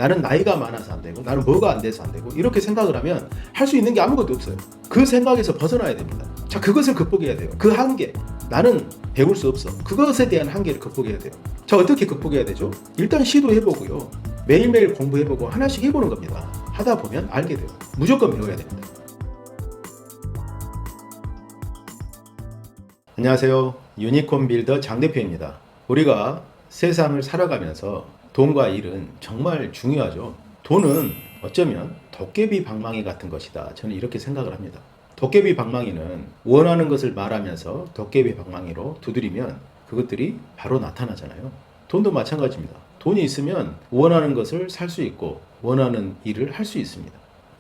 나는 나이가 많아서 안 되고 나는 뭐가 안 돼서 안 되고 이렇게 생각을 하면 할 수 있는 게 아무것도 없어요. 그 생각에서 벗어나야 됩니다. 자, 그것을 극복해야 돼요. 그 한계, 나는 배울 수 없어. 그것에 대한 한계를 극복해야 돼요. 자, 어떻게 극복해야 되죠? 일단 시도해보고요. 매일매일 공부해보고 하나씩 해보는 겁니다. 하다 보면 알게 돼요. 무조건 배워야 됩니다. 안녕하세요. 유니콘 빌더 장 대표입니다. 우리가 세상을 살아가면서 돈과 일은 정말 중요하죠. 돈은 어쩌면 도깨비 방망이 같은 것이다. 저는 이렇게 생각을 합니다. 도깨비 방망이는 원하는 것을 말하면서 도깨비 방망이로 두드리면 그것들이 바로 나타나잖아요. 돈도 마찬가지입니다. 돈이 있으면 원하는 것을 살 수 있고 원하는 일을 할 수 있습니다.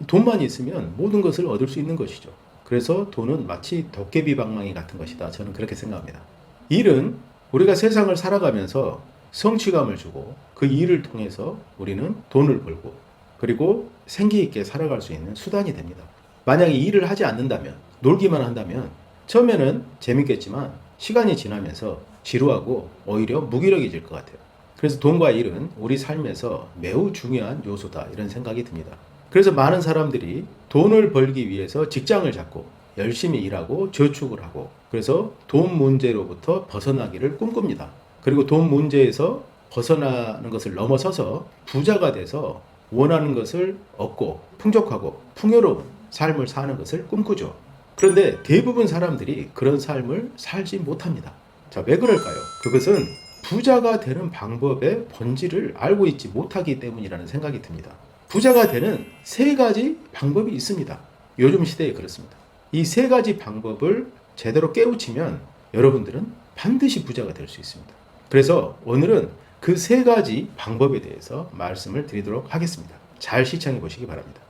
돈만 있으면 모든 것을 얻을 수 있는 것이죠. 그래서 돈은 마치 도깨비 방망이 같은 것이다. 저는 그렇게 생각합니다. 일은 우리가 세상을 살아가면서 성취감을 주고 그 일을 통해서 우리는 돈을 벌고 그리고 생기 있게 살아갈 수 있는 수단이 됩니다. 만약에 일을 하지 않는다면, 놀기만 한다면 처음에는 재밌겠지만 시간이 지나면서 지루하고 오히려 무기력해질 것 같아요. 그래서 돈과 일은 우리 삶에서 매우 중요한 요소다 이런 생각이 듭니다. 그래서 많은 사람들이 돈을 벌기 위해서 직장을 잡고 열심히 일하고 저축을 하고 그래서 돈 문제로부터 벗어나기를 꿈꿉니다. 그리고 돈 문제에서 벗어나는 것을 넘어서서 부자가 돼서 원하는 것을 얻고 풍족하고 풍요로운 삶을 사는 것을 꿈꾸죠. 그런데 대부분 사람들이 그런 삶을 살지 못합니다. 자, 왜 그럴까요? 그것은 부자가 되는 방법의 본질을 알고 있지 못하기 때문이라는 생각이 듭니다. 부자가 되는 세 가지 방법이 있습니다. 요즘 시대에 그렇습니다. 이 세 가지 방법을 제대로 깨우치면 여러분들은 반드시 부자가 될 수 있습니다. 그래서 오늘은 그 세 가지 방법에 대해서 말씀을 드리도록 하겠습니다. 잘 시청해 보시기 바랍니다.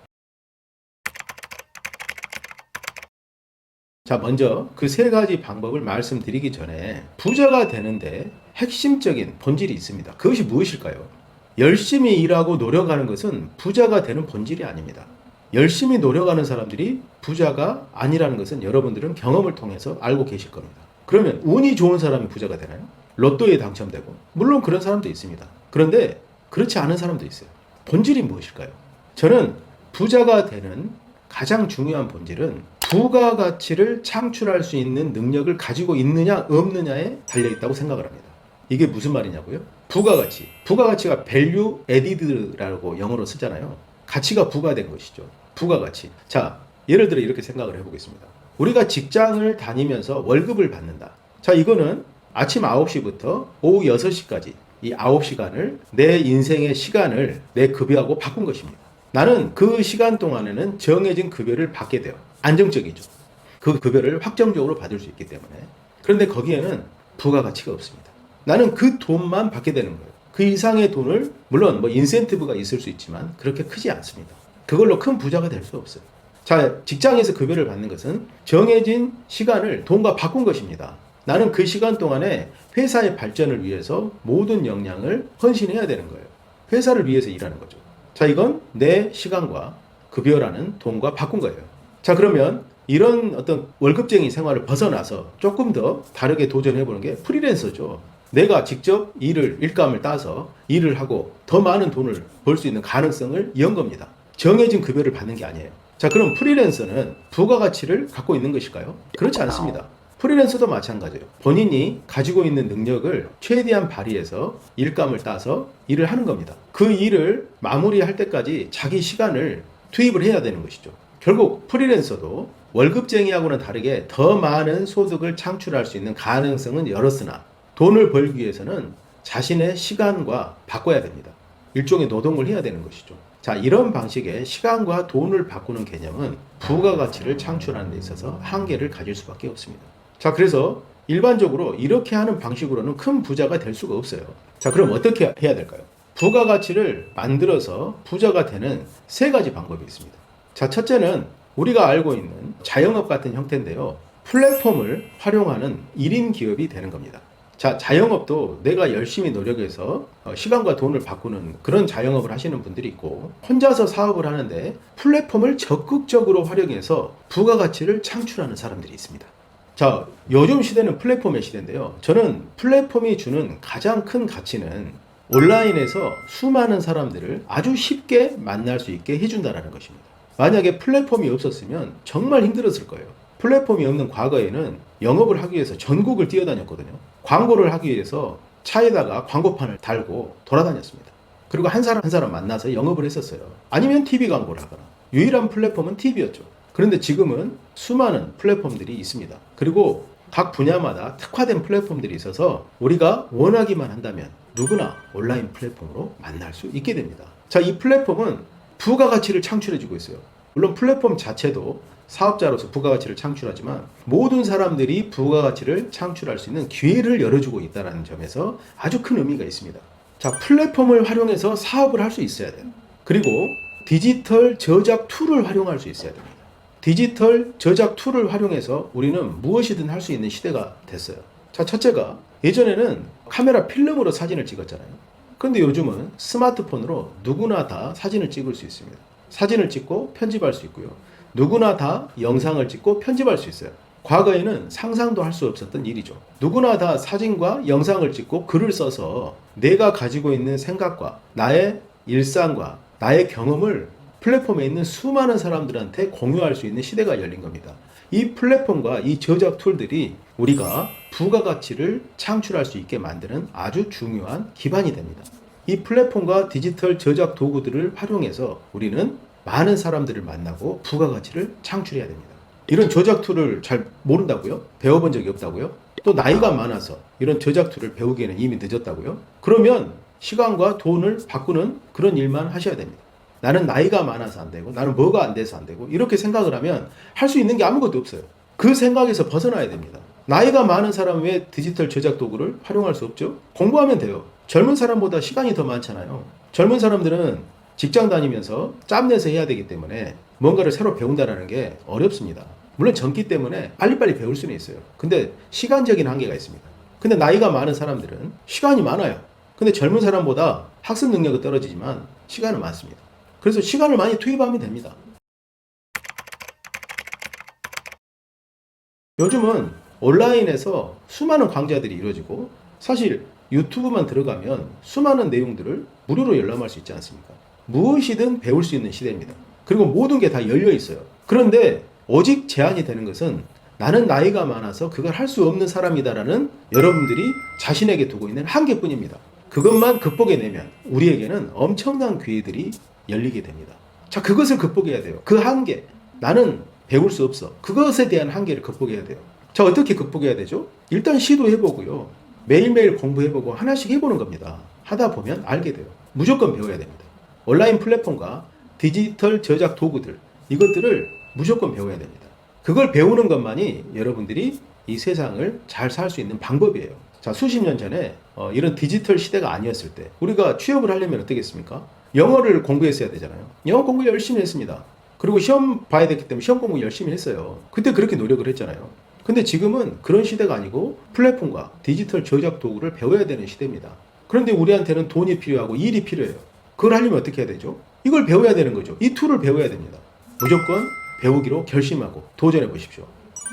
자, 먼저 그 세 가지 방법을 말씀드리기 전에 부자가 되는데 핵심적인 본질이 있습니다. 그것이 무엇일까요? 열심히 일하고 노력하는 것은 부자가 되는 본질이 아닙니다. 열심히 노력하는 사람들이 부자가 아니라는 것은 여러분들은 경험을 통해서 알고 계실 겁니다. 그러면 운이 좋은 사람이 부자가 되나요? 로또에 당첨되고 물론 그런 사람도 있습니다. 그런데 그렇지 않은 사람도 있어요. 본질이 무엇일까요? 저는 부자가 되는 가장 중요한 본질은 부가가치를 창출할 수 있는 능력을 가지고 있느냐 없느냐에 달려있다고 생각을 합니다. 이게 무슨 말이냐고요? 부가가치. 부가가치가 value added라고 영어로 쓰잖아요. 가치가 부과된 것이죠. 부가가치. 자, 예를 들어 이렇게 생각을 해보겠습니다. 우리가 직장을 다니면서 월급을 받는다. 자, 이거는 아침 9시부터 오후 6시까지 이 9시간을 내 인생의 시간을 내 급여하고 바꾼 것입니다. 나는 그 시간 동안에는 정해진 급여를 받게 돼요. 안정적이죠. 그 급여를 확정적으로 받을 수 있기 때문에. 그런데 거기에는 부가가치가 없습니다. 나는 그 돈만 받게 되는 거예요. 그 이상의 돈을 물론 뭐 인센티브가 있을 수 있지만 그렇게 크지 않습니다. 그걸로 큰 부자가 될 수 없어요. 자, 직장에서 급여를 받는 것은 정해진 시간을 돈과 바꾼 것입니다. 나는 그 시간 동안에 회사의 발전을 위해서 모든 역량을 헌신해야 되는 거예요. 회사를 위해서 일하는 거죠. 자, 이건 내 시간과 급여라는 돈과 바꾼 거예요. 자, 그러면 이런 어떤 월급쟁이 생활을 벗어나서 조금 더 다르게 도전해보는 게 프리랜서죠. 내가 직접 일감을 따서 일을 하고 더 많은 돈을 벌 수 있는 가능성을 연 겁니다. 정해진 급여를 받는 게 아니에요. 자, 그럼 프리랜서는 부가가치를 갖고 있는 것일까요? 그렇지 않습니다. 프리랜서도 마찬가지예요. 본인이 가지고 있는 능력을 최대한 발휘해서 일감을 따서 일을 하는 겁니다. 그 일을 마무리할 때까지 자기 시간을 투입을 해야 되는 것이죠. 결국 프리랜서도 월급쟁이하고는 다르게 더 많은 소득을 창출할 수 있는 가능성은 열었으나 돈을 벌기 위해서는 자신의 시간과 바꿔야 됩니다. 일종의 노동을 해야 되는 것이죠. 자, 이런 방식의 시간과 돈을 바꾸는 개념은 부가가치를 창출하는 데 있어서 한계를 가질 수밖에 없습니다. 자, 그래서 일반적으로 이렇게 하는 방식으로는 큰 부자가 될 수가 없어요. 자, 그럼 어떻게 해야 될까요? 부가가치를 만들어서 부자가 되는 세 가지 방법이 있습니다. 자, 첫째는 우리가 알고 있는 자영업 같은 형태인데요. 플랫폼을 활용하는 1인 기업이 되는 겁니다. 자, 자영업도 내가 열심히 노력해서 시간과 돈을 바꾸는 그런 자영업을 하시는 분들이 있고 혼자서 사업을 하는데 플랫폼을 적극적으로 활용해서 부가가치를 창출하는 사람들이 있습니다. 자, 요즘 시대는 플랫폼의 시대인데요. 저는 플랫폼이 주는 가장 큰 가치는 온라인에서 수많은 사람들을 아주 쉽게 만날 수 있게 해준다는 것입니다. 만약에 플랫폼이 없었으면 정말 힘들었을 거예요. 플랫폼이 없는 과거에는 영업을 하기 위해서 전국을 뛰어다녔거든요. 광고를 하기 위해서 차에다가 광고판을 달고 돌아다녔습니다. 그리고 한 사람 한 사람 만나서 영업을 했었어요. 아니면 TV 광고를 하거나. 유일한 플랫폼은 TV였죠. 그런데 지금은 수많은 플랫폼들이 있습니다. 그리고 각 분야마다 특화된 플랫폼들이 있어서 우리가 원하기만 한다면 누구나 온라인 플랫폼으로 만날 수 있게 됩니다. 자, 이 플랫폼은 부가가치를 창출해주고 있어요. 물론 플랫폼 자체도 사업자로서 부가가치를 창출하지만 모든 사람들이 부가가치를 창출할 수 있는 기회를 열어주고 있다는 점에서 아주 큰 의미가 있습니다. 자, 플랫폼을 활용해서 사업을 할 수 있어야 돼요. 그리고 디지털 저작 툴을 활용할 수 있어야 됩니다. 디지털 저작 툴을 활용해서 우리는 무엇이든 할 수 있는 시대가 됐어요. 자, 첫째가 예전에는 카메라 필름으로 사진을 찍었잖아요. 그런데 요즘은 스마트폰으로 누구나 다 사진을 찍을 수 있습니다. 사진을 찍고 편집할 수 있고요. 누구나 다 영상을 찍고 편집할 수 있어요. 과거에는 상상도 할 수 없었던 일이죠. 누구나 다 사진과 영상을 찍고 글을 써서 내가 가지고 있는 생각과 나의 일상과 나의 경험을 플랫폼에 있는 수많은 사람들한테 공유할 수 있는 시대가 열린 겁니다. 이 플랫폼과 이 저작 툴들이 우리가 부가가치를 창출할 수 있게 만드는 아주 중요한 기반이 됩니다. 이 플랫폼과 디지털 저작 도구들을 활용해서 우리는 많은 사람들을 만나고 부가가치를 창출해야 됩니다. 이런 저작 툴을 잘 모른다고요? 배워본 적이 없다고요? 또 나이가 많아서 이런 저작 툴을 배우기에는 이미 늦었다고요? 그러면 시간과 돈을 바꾸는 그런 일만 하셔야 됩니다. 나는 나이가 많아서 안 되고 나는 뭐가 안 돼서 안 되고 이렇게 생각을 하면 할 수 있는 게 아무것도 없어요. 그 생각에서 벗어나야 됩니다. 나이가 많은 사람은 왜 디지털 저작 도구를 활용할 수 없죠? 공부하면 돼요. 젊은 사람보다 시간이 더 많잖아요. 젊은 사람들은 직장 다니면서 짬내서 해야 되기 때문에 뭔가를 새로 배운다는 게 어렵습니다. 물론 젊기 때문에 빨리빨리 배울 수는 있어요. 근데 시간적인 한계가 있습니다. 근데 나이가 많은 사람들은 시간이 많아요. 근데 젊은 사람보다 학습 능력은 떨어지지만 시간은 많습니다. 그래서 시간을 많이 투입하면 됩니다. 요즘은 온라인에서 수많은 강좌들이 이루어지고 사실 유튜브만 들어가면 수많은 내용들을 무료로 열람할 수 있지 않습니까? 무엇이든 배울 수 있는 시대입니다. 그리고 모든 게 다 열려 있어요. 그런데 오직 제한이 되는 것은 나는 나이가 많아서 그걸 할 수 없는 사람이다라는 여러분들이 자신에게 두고 있는 한계뿐입니다. 그것만 극복해내면 우리에게는 엄청난 기회들이 열리게 됩니다. 자, 그것을 극복해야 돼요. 그 한계. 나는 배울 수 없어. 그것에 대한 한계를 극복해야 돼요. 자, 어떻게 극복해야 되죠? 일단 시도해보고요. 매일매일 공부해보고 하나씩 해보는 겁니다. 하다 보면 알게 돼요. 무조건 배워야 됩니다. 온라인 플랫폼과 디지털 저작 도구들, 이것들을 무조건 배워야 됩니다. 그걸 배우는 것만이 여러분들이 이 세상을 잘 살 수 있는 방법이에요. 자, 수십 년 전에 이런 디지털 시대가 아니었을 때 우리가 취업을 하려면 어떻겠습니까? 영어를 공부했어야 되잖아요. 영어 공부 열심히 했습니다. 그리고 시험 봐야 됐기 때문에 시험 공부 열심히 했어요. 그때 그렇게 노력을 했잖아요. 근데 지금은 그런 시대가 아니고 플랫폼과 디지털 저작 도구를 배워야 되는 시대입니다. 그런데 우리한테는 돈이 필요하고 일이 필요해요. 그걸 하려면 어떻게 해야 되죠? 이걸 배워야 되는 거죠. 이 툴을 배워야 됩니다. 무조건 배우기로 결심하고 도전해 보십시오.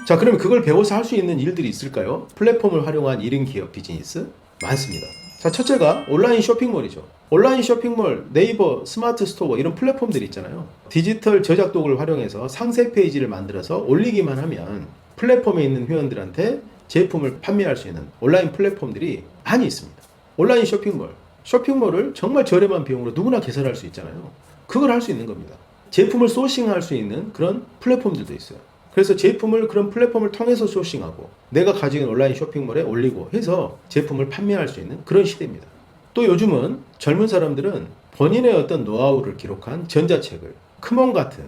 자, 그러면 그걸 배워서 할 수 있는 일들이 있을까요? 플랫폼을 활용한 1인 기업 비즈니스 많습니다. 자, 첫째가 온라인 쇼핑몰이죠. 온라인 쇼핑몰, 네이버, 스마트 스토어 이런 플랫폼들이 있잖아요. 디지털 저작 도구를 활용해서 상세 페이지를 만들어서 올리기만 하면 플랫폼에 있는 회원들한테 제품을 판매할 수 있는 온라인 플랫폼들이 많이 있습니다. 온라인 쇼핑몰, 쇼핑몰을 정말 저렴한 비용으로 누구나 개설할 수 있잖아요. 그걸 할 수 있는 겁니다. 제품을 소싱할 수 있는 그런 플랫폼들도 있어요. 그래서 제품을 그런 플랫폼을 통해서 소싱하고 내가 가지고 있는 온라인 쇼핑몰에 올리고 해서 제품을 판매할 수 있는 그런 시대입니다. 또 요즘은 젊은 사람들은 본인의 어떤 노하우를 기록한 전자책을 크몬 같은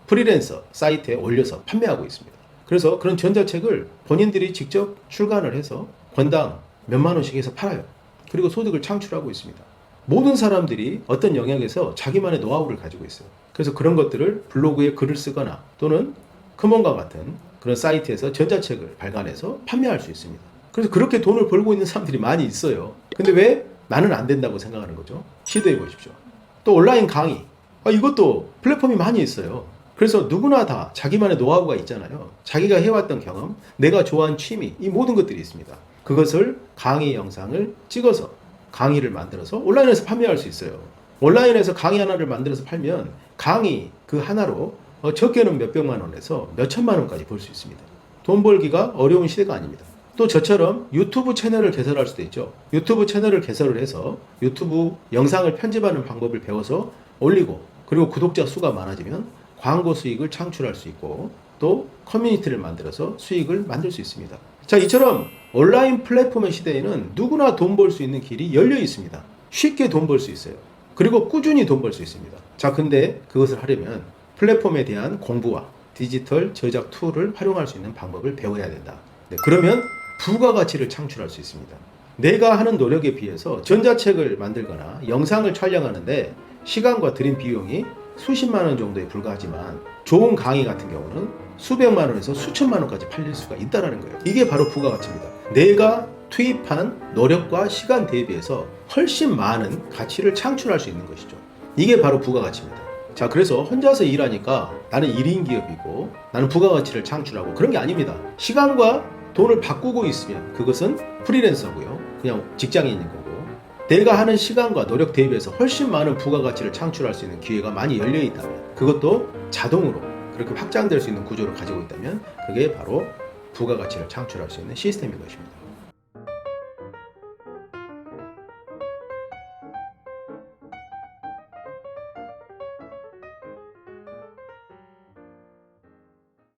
프리랜서 사이트에 올려서 판매하고 있습니다. 그래서 그런 전자책을 본인들이 직접 출간을 해서 권당 몇만 원씩 해서 팔아요. 그리고 소득을 창출하고 있습니다. 모든 사람들이 어떤 영역에서 자기만의 노하우를 가지고 있어요. 그래서 그런 것들을 블로그에 글을 쓰거나 또는 크몬과 같은 그런 사이트에서 전자책을 발간해서 판매할 수 있습니다. 그래서 그렇게 돈을 벌고 있는 사람들이 많이 있어요. 근데 왜 나는 안 된다고 생각하는 거죠? 시도해 보십시오. 또 온라인 강의. 이것도 플랫폼이 많이 있어요. 그래서 누구나 다 자기만의 노하우가 있잖아요. 자기가 해왔던 경험, 내가 좋아하는 취미, 이 모든 것들이 있습니다. 그것을 강의 영상을 찍어서 강의를 만들어서 온라인에서 판매할 수 있어요. 온라인에서 강의 하나를 만들어서 팔면 강의 그 하나로 적게는 몇백만 원에서 몇천만 원까지 벌 수 있습니다. 돈 벌기가 어려운 시대가 아닙니다. 또 저처럼 유튜브 채널을 개설할 수도 있죠. 유튜브 채널을 개설을 해서 유튜브 영상을 편집하는 방법을 배워서 올리고, 그리고 구독자 수가 많아지면 광고 수익을 창출할 수 있고, 또 커뮤니티를 만들어서 수익을 만들 수 있습니다. 자, 이처럼 온라인 플랫폼의 시대에는 누구나 돈 벌 수 있는 길이 열려 있습니다. 쉽게 돈 벌 수 있어요. 그리고 꾸준히 돈 벌 수 있습니다. 자, 근데 그것을 하려면 플랫폼에 대한 공부와 디지털 제작 툴을 활용할 수 있는 방법을 배워야 된다. 네, 그러면 부가가치를 창출할 수 있습니다. 내가 하는 노력에 비해서 전자책을 만들거나 영상을 촬영하는데 시간과 들인 비용이 수십만 원 정도에 불과하지만 좋은 강의 같은 경우는 수백만 원에서 수천만 원까지 팔릴 수가 있다는 거예요. 이게 바로 부가가치입니다. 내가 투입한 노력과 시간 대비해서 훨씬 많은 가치를 창출할 수 있는 것이죠. 이게 바로 부가가치입니다. 자, 그래서 혼자서 일하니까 나는 1인 기업이고 나는 부가가치를 창출하고, 그런 게 아닙니다. 시간과 돈을 바꾸고 있으면 그것은 프리랜서고요. 그냥 직장인인 거고, 내가 하는 시간과 노력 대비해서 훨씬 많은 부가가치를 창출할 수 있는 기회가 많이 열려 있다면, 그것도 자동으로 그렇게 확장될 수 있는 구조를 가지고 있다면, 그게 바로 부가가치를 창출할 수 있는 시스템인 것입니다.